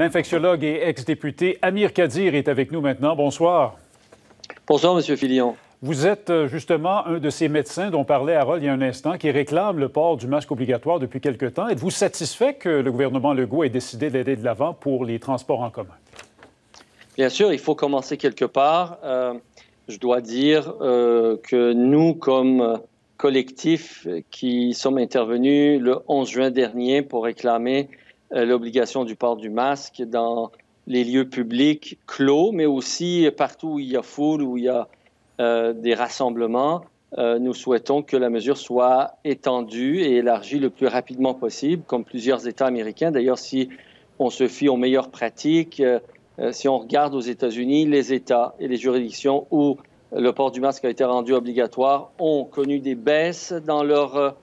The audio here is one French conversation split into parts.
L'infectiologue et ex-député Amir Kadir est avec nous maintenant. Bonsoir. Bonsoir, M. Filion. Vous êtes justement un de ces médecins dont parlait Harold il y a un instant, qui réclame le port du masque obligatoire depuis quelque temps. Êtes-vous satisfait que le gouvernement Legault ait décidé d'aller de l'avant pour les transports en commun? Bien sûr, il faut commencer quelque part. Je dois dire que nous, comme collectif qui sommes intervenus le 11 juin dernier pour réclamer l'obligation du port du masque dans les lieux publics clos, mais aussi partout où il y a foule, où il y a des rassemblements, nous souhaitons que la mesure soit étendue et élargie le plus rapidement possible, comme plusieurs États américains. D'ailleurs, si on se fie aux meilleures pratiques, si on regarde aux États-Unis, les États et les juridictions où le port du masque a été rendu obligatoire ont connu des baisses dans leurs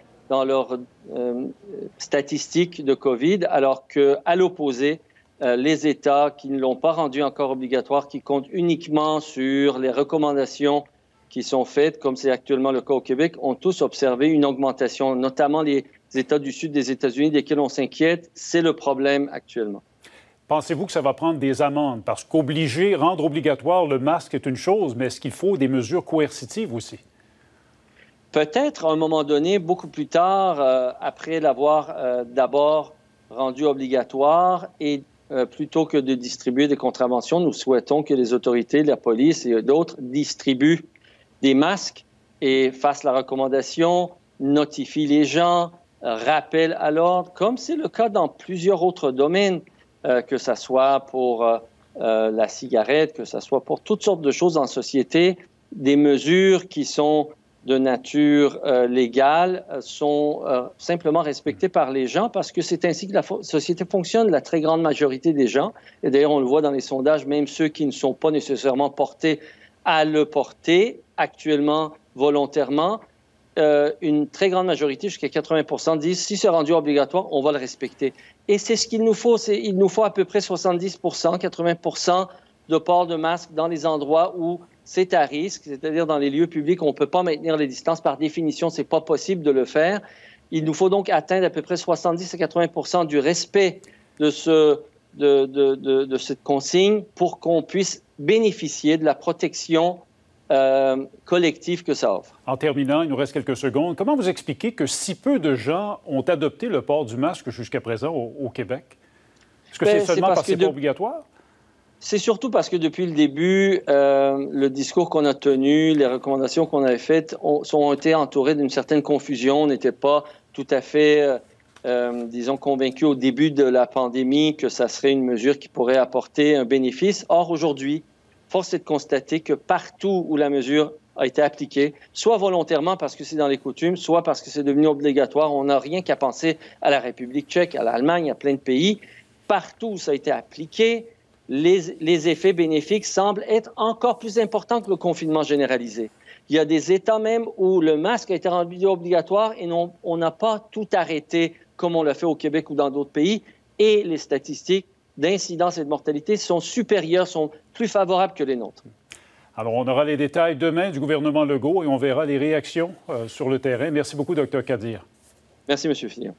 statistiques de COVID, alors qu'à l'opposé, les États qui ne l'ont pas rendu encore obligatoire, qui comptent uniquement sur les recommandations qui sont faites, comme c'est actuellement le cas au Québec, ont tous observé une augmentation, notamment les États du sud des États-Unis, desquels on s'inquiète. C'est le problème actuellement. Pensez-vous que ça va prendre des amendes? Parce rendre obligatoire le masque est une chose, mais est-ce qu'il faut des mesures coercitives aussi? Peut-être à un moment donné, beaucoup plus tard, après l'avoir d'abord rendu obligatoire et plutôt que de distribuer des contraventions, nous souhaitons que les autorités, la police et d'autres distribuent des masques et fassent la recommandation, notifient les gens, rappellent à l'ordre, comme c'est le cas dans plusieurs autres domaines, que ce soit pour la cigarette, que ce soit pour toutes sortes de choses en société, des mesures qui sont de nature légale sont simplement respectées par les gens parce que c'est ainsi que la société fonctionne, la très grande majorité des gens. Et d'ailleurs, on le voit dans les sondages, même ceux qui ne sont pas nécessairement portés à le porter actuellement volontairement, une très grande majorité, jusqu'à 80 %, disent si c'est rendu obligatoire, on va le respecter. Et c'est ce qu'il nous faut. Il nous faut à peu près 70 80 % de port de masque dans les endroits où c'est à risque, c'est-à-dire dans les lieux publics où on ne peut pas maintenir les distances. Par définition, ce n'est pas possible de le faire. Il nous faut donc atteindre à peu près 70 à 80 % du respect de cette consigne pour qu'on puisse bénéficier de la protection collective que ça offre. En terminant, il nous reste quelques secondes. Comment vous expliquez que si peu de gens ont adopté le port du masque jusqu'à présent au Québec? Est-ce que c'est seulement parce que c'est pas obligatoire? C'est surtout parce que depuis le début, le discours qu'on a tenu, les recommandations qu'on avait faites ont été entourées d'une certaine confusion. On n'était pas tout à fait, disons, convaincus au début de la pandémie que ça serait une mesure qui pourrait apporter un bénéfice. Or, aujourd'hui, force est de constater que partout où la mesure a été appliquée, soit volontairement parce que c'est dans les coutumes, soit parce que c'est devenu obligatoire, on n'a rien qu'à penser à la République tchèque, à l'Allemagne, à plein de pays. Partout où ça a été appliqué, les effets bénéfiques semblent être encore plus importants que le confinement généralisé. Il y a des États même où le masque a été rendu obligatoire et on n'a pas tout arrêté comme on l'a fait au Québec ou dans d'autres pays. Et les statistiques d'incidence et de mortalité sont supérieures, sont plus favorables que les nôtres. Alors, on aura les détails demain du gouvernement Legault et on verra les réactions sur le terrain. Merci beaucoup, Dr. Kadir. Merci, M. Fillon.